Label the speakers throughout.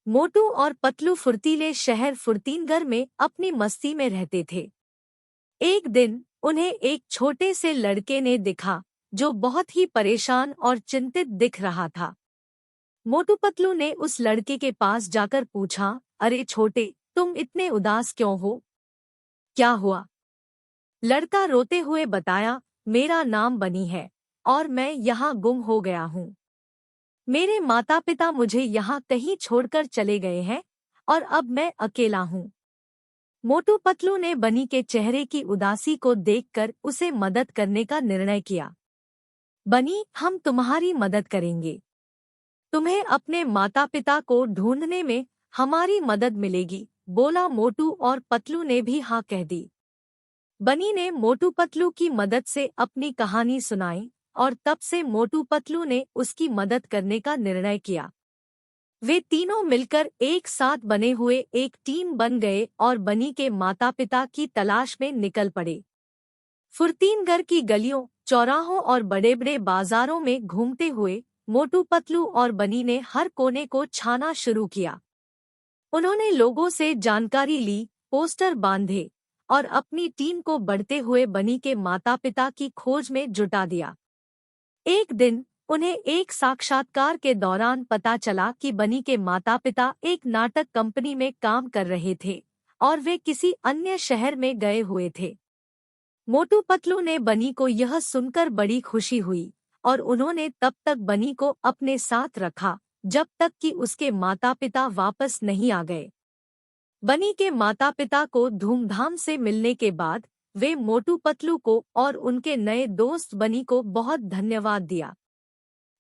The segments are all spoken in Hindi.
Speaker 1: मोटू और पतलू फुर्तीले शहर फुर्तीनगर में अपनी मस्ती में रहते थे। एक दिन उन्हें एक छोटे से लड़के ने दिखा जो बहुत ही परेशान और चिंतित दिख रहा था। मोटू पतलू ने उस लड़के के पास जाकर पूछा, अरे छोटे, तुम इतने उदास क्यों हो? क्या हुआ? लड़का रोते हुए बताया, मेरा नाम बनी है और मैं यहाँ गुम हो गया हूँ। मेरे माता पिता मुझे यहाँ कहीं छोड़कर चले गए हैं और अब मैं अकेला हूँ। मोटू पतलू ने बनी के चेहरे की उदासी को देखकर उसे मदद करने का निर्णय किया। बनी, हम तुम्हारी मदद करेंगे। तुम्हें अपने माता पिता को ढूंढने में हमारी मदद मिलेगी, बोला मोटू और पतलू ने भी हाँ कह दी। बनी ने मोटू पतलू की मदद से अपनी कहानी सुनाई और तब से मोटू पतलू ने उसकी मदद करने का निर्णय किया। वे तीनों मिलकर एक साथ बने हुए एक टीम बन गए और बनी के माता पिता की तलाश में निकल पड़े। फुर्तीनगर की गलियों, चौराहों और बड़े बड़े बाजारों में घूमते हुए मोटू पतलू और बनी ने हर कोने को छाना शुरू किया। उन्होंने लोगों से जानकारी ली, पोस्टर बांधे और अपनी टीम को बढ़ते हुए बनी के माता पिता की खोज में जुटा दिया। एक दिन उन्हें एक साक्षात्कार के दौरान पता चला कि बनी के माता पिता एक नाटक कंपनी में काम कर रहे थे और वे किसी अन्य शहर में गए हुए थे। मोटू पतलू ने बनी को यह सुनकर बड़ी खुशी हुई और उन्होंने तब तक बनी को अपने साथ रखा जब तक कि उसके माता पिता वापस नहीं आ गए। बनी के माता पिता को धूमधाम से मिलने के बाद वे मोटू पतलू को और उनके नए दोस्त बनी को बहुत धन्यवाद दिया।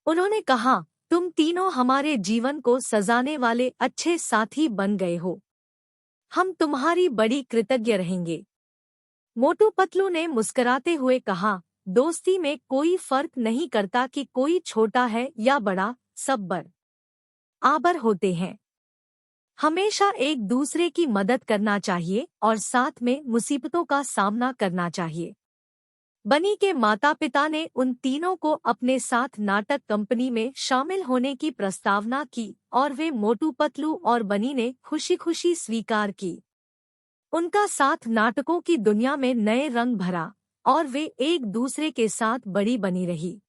Speaker 1: उन्होंने कहा, तुम तीनों हमारे जीवन को सजाने वाले अच्छे साथी बन गए हो। हम तुम्हारी बड़ी कृतज्ञ रहेंगे। मोटू पतलू ने मुस्कुराते हुए कहा, दोस्ती में कोई फर्क नहीं करता कि कोई छोटा है या बड़ा, सब बराबर होते हैं। हमेशा एक दूसरे की मदद करना चाहिए और साथ में मुसीबतों का सामना करना चाहिए। बनी के माता पिता ने उन तीनों को अपने साथ नाटक कंपनी में शामिल होने की प्रस्तावना की और वे मोटू पतलू और बनी ने खुशी खुशी स्वीकार की। उनका साथ नाटकों की दुनिया में नए रंग भरा और वे एक दूसरे के साथ बड़ी बनी रही।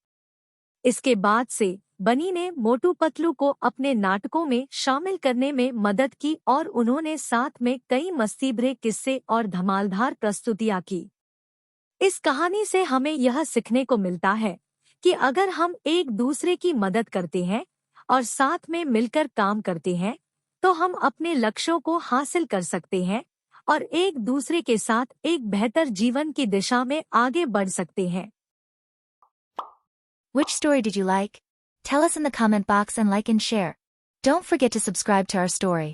Speaker 1: इसके बाद से बनी ने मोटू पतलू को अपने नाटकों में शामिल करने में मदद की और उन्होंने साथ में कई मस्ती भरे किस्से और धमालदार प्रस्तुतियां की। इस कहानी से हमें यह सीखने को मिलता है कि अगर हम एक दूसरे की मदद करते हैं और साथ में मिलकर काम करते हैं तो हम अपने लक्ष्यों को हासिल कर सकते हैं और एक दूसरे के साथ एक बेहतर जीवन की दिशा में आगे बढ़ सकते हैं।
Speaker 2: Which story did you like? Tell us in the comment box and like and share. Don't forget to subscribe to our story.